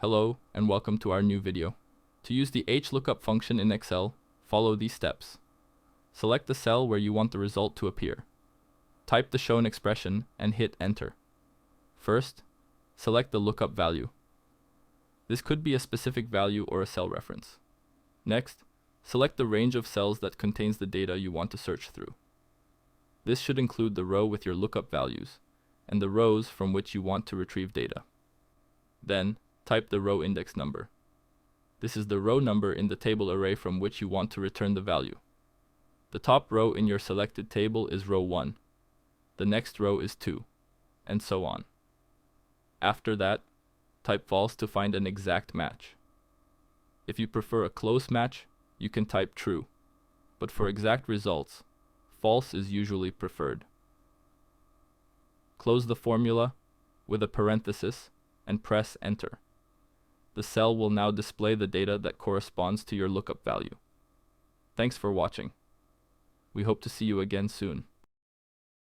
Hello and welcome to our new video. To use the HLOOKUP function in Excel, follow these steps. Select the cell where you want the result to appear. Type the shown expression and hit enter. First, select the lookup value. This could be a specific value or a cell reference. Next, select the range of cells that contains the data you want to search through. This should include the row with your lookup values and the rows from which you want to retrieve data. Then, type the row index number. This is the row number in the table array from which you want to return the value. The top row in your selected table is row 1. The next row is 2, and so on. After that, type false to find an exact match. If you prefer a close match, you can type true, but for exact results, false is usually preferred. Close the formula with a parenthesis and press enter. The cell will now display the data that corresponds to your lookup value. Thanks for watching. We hope to see you again soon.